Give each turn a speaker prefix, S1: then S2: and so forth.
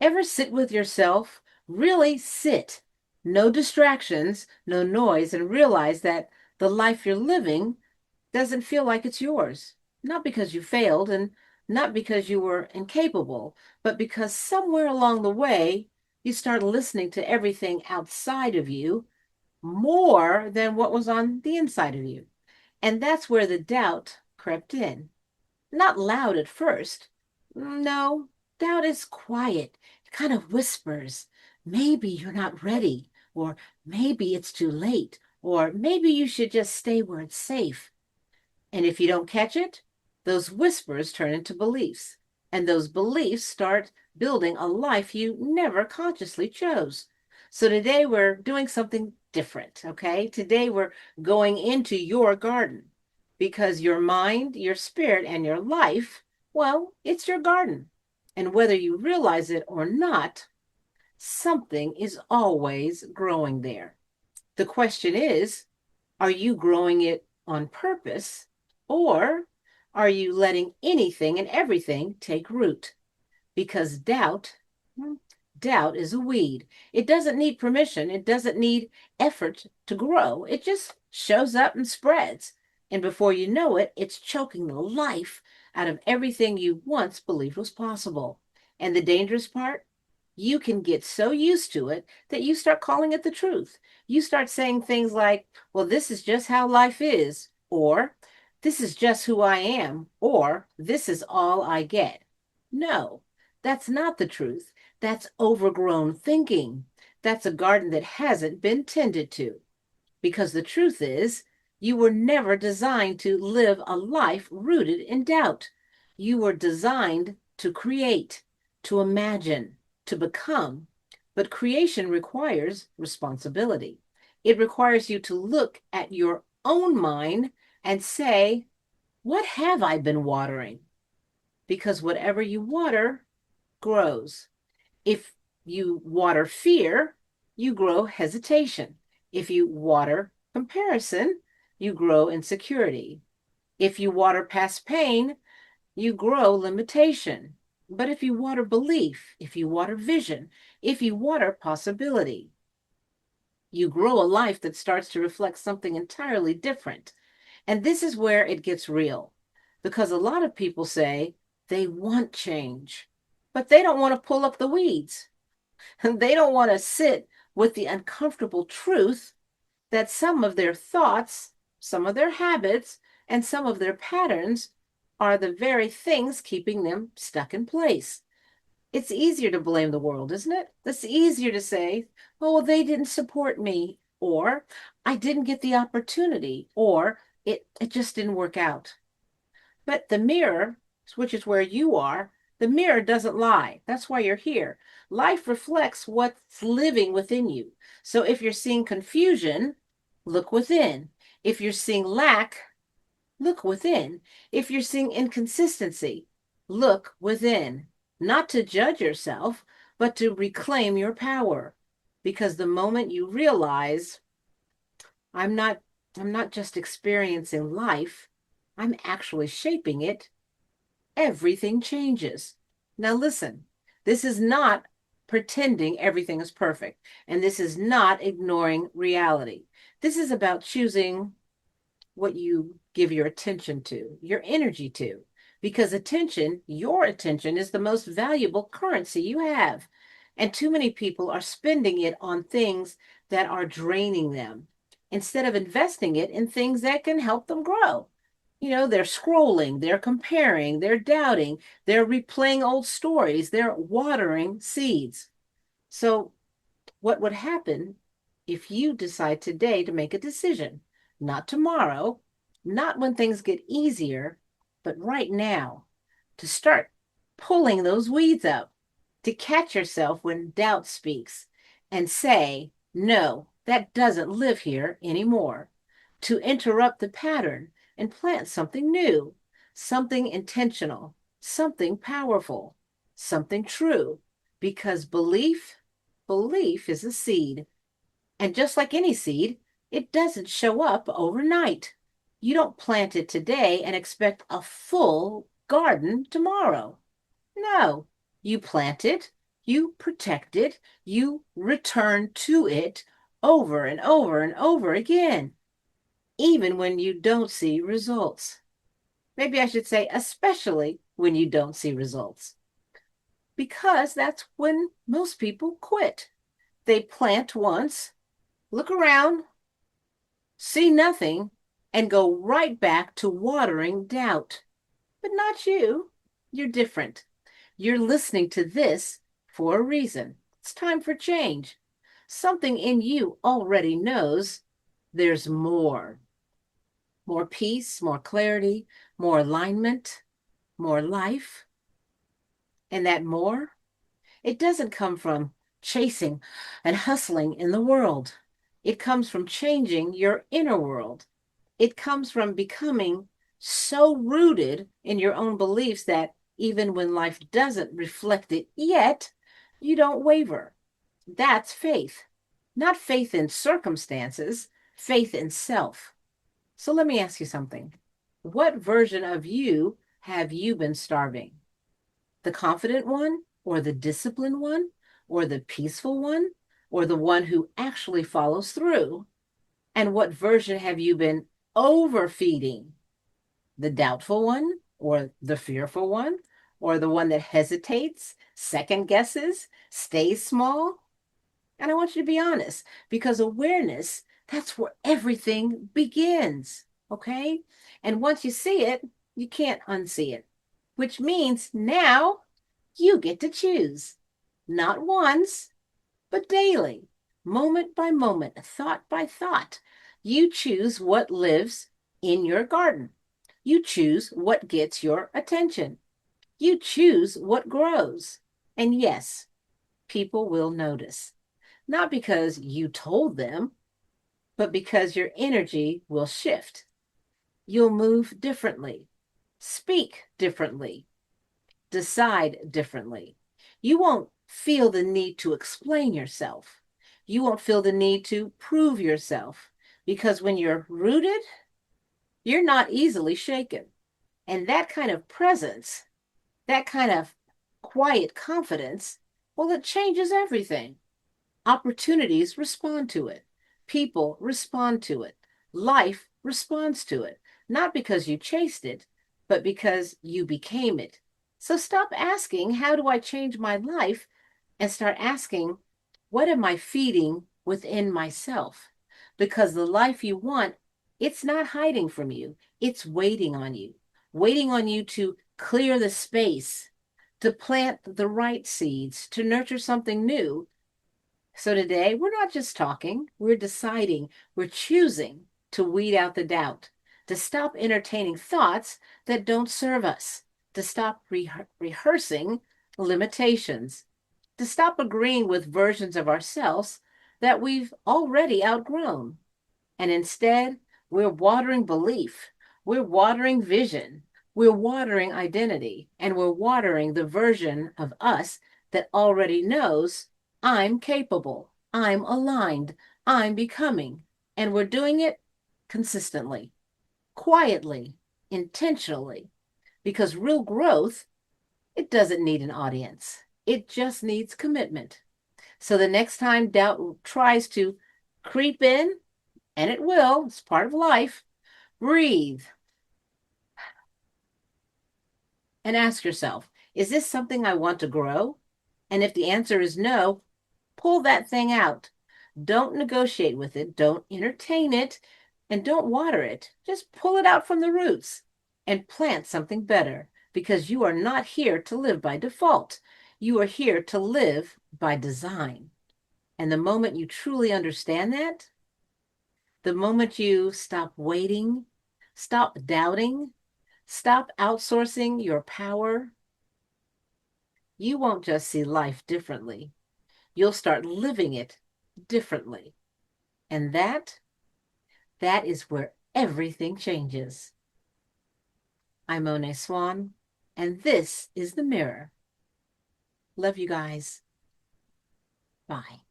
S1: Ever sit with yourself? Really sit. No distractions, no noise, and realize that the life you're living doesn't feel like it's yours. Not because you failed and not because you were incapable, but because somewhere along the way, you start listening to everything outside of you more than what was on the inside of you. And that's where the doubt crept in. Not loud at first. No, doubt is quiet. It kind of whispers, maybe you're not ready, or maybe it's too late, or maybe you should just stay where it's safe. And if you don't catch it, those whispers turn into beliefs. And those beliefs start building a life you never consciously chose. So today we're doing something different, okay? Today we're going into your garden because your mind, your spirit, and your life, well, it's your garden. And whether you realize it or not, something is always growing there. The question is, are you growing it on purpose, or are you letting anything and everything take root? Because hmm, doubt is a weed. It doesn't need permission, it doesn't need effort to grow. It just shows up and spreads. And before you know it, it's choking the life out of everything you once believed was possible. And the dangerous part? You can get so used to it that you start calling it the truth. You start saying things like, well, this is just how life is, or this is just who I am, or this is all I get. No, that's not the truth. That's overgrown thinking. That's a garden that hasn't been tended to. Because the truth is, you were never designed to live a life rooted in doubt. You were designed to create, to imagine, to become. But creation requires responsibility. It requires you to look at your own mind and say, what have I been watering? Because whatever you water grows. If you water fear, you grow hesitation. If you water comparison, you grow insecurity. If you water past pain, you grow limitation. But if you water belief, if you water vision, if you water possibility, you grow a life that starts to reflect something entirely different. And this is where it gets real because a lot of people say they want change, but they don't want to pull up the weeds. They don't want to sit with the uncomfortable truth that some of their thoughts, some of their habits, and some of their patterns are the very things keeping them stuck in place. It's easier to blame the world, isn't it? It's easier to say, oh, well, they didn't support me, or I didn't get the opportunity, or it just didn't work out. But the mirror, which is where you are, the mirror doesn't lie. That's why you're here. Life reflects what's living within you. So if you're seeing confusion, look within. If you're seeing lack, look within. If you're seeing inconsistency, look within. Not to judge yourself, but to reclaim your power. Because the moment you realize, I'm not I'm not just experiencing life, I'm actually shaping it, everything changes. Now, listen, this is not pretending everything is perfect, and this is not ignoring reality. This is about choosing what you give your attention to, your energy to, because attention, your attention, is the most valuable currency you have. And too many people are spending it on things that are draining them instead of investing it in things that can help them grow. They're scrolling, they're comparing, they're doubting, they're replaying old stories, they're watering seeds. So, what would happen if you decide today to make a decision? Not tomorrow, not when things get easier, but right now, to start pulling those weeds up, to catch yourself when doubt speaks and say, no, that doesn't live here anymore, to interrupt the pattern and plant something new, something intentional, something powerful, something true, because belief is a seed. And just like any seed, it doesn't show up overnight. You don't plant it today and expect a full garden tomorrow. No, you plant it, You protect it. You return to it over and over and over again, even when you don't see results. Maybe I should say, especially when you don't see results, because that's when most people quit. They plant once, look around, see nothing, and go right back to watering doubt. But not you. You're different. You're listening to this for a reason. It's time for change. Something in you already knows there's more. More peace, more clarity, more alignment, more life. And that more, it doesn't come from chasing and hustling in the world. It comes from changing your inner world. It comes from becoming so rooted in your own beliefs that even when life doesn't reflect it yet, you don't waver. That's faith, not faith in circumstances, faith in self. So let me ask you something. What version of you have you been starving? The confident one, or the disciplined one, or the peaceful one, or the one who actually follows through? And what version have you been overfeeding? The doubtful one, or the fearful one, or the one that hesitates, second guesses, stays small? And I want you to be honest, because awareness, that's where everything begins. Okay. And once you see it, you can't unsee it, which means now you get to choose, not once, but daily, moment by moment, thought by thought. You choose what lives in your garden. You choose what gets your attention. You choose what grows. And yes, people will notice, not because you told them, but because your energy will shift. You'll move differently, speak differently, decide differently. You won't feel the need to explain yourself. You won't feel the need to prove yourself, because when you're rooted, you're not easily shaken. And that kind of presence, that kind of quiet confidence, well, it changes everything. Opportunities respond to it. People respond to it. Life responds to it. Not because you chased it, but because you became it. So stop asking, how do I change my life? And start asking, what am I feeding within myself? Because the life you want, it's not hiding from you. It's waiting on you to clear the space, to plant the right seeds, to nurture something new. So today, we're not just talking, we're deciding, we're choosing to weed out the doubt, to stop entertaining thoughts that don't serve us, to stop rehearsing limitations, to stop agreeing with versions of ourselves that we've already outgrown. And instead, we're watering belief, we're watering vision, we're watering identity, and we're watering the version of us that already knows I'm capable, I'm aligned, I'm becoming. And we're doing it consistently, quietly, intentionally, because real growth, it doesn't need an audience. It just needs commitment. So the next time doubt tries to creep in, and it will, it's part of life, breathe and ask yourself, is this something I want to grow? And if the answer is no, pull that thing out. Don't negotiate with it, don't entertain it, and don't water it. Just pull it out from the roots and plant something better, because you are not here to live by default. You are here to live by design. And the moment you truly understand that, the moment you stop waiting, stop doubting, stop outsourcing your power, you won't just see life differently. You'll start living it differently. And that is where everything changes. I'm Monet Swan, and this is The Mirror. Love you guys. Bye.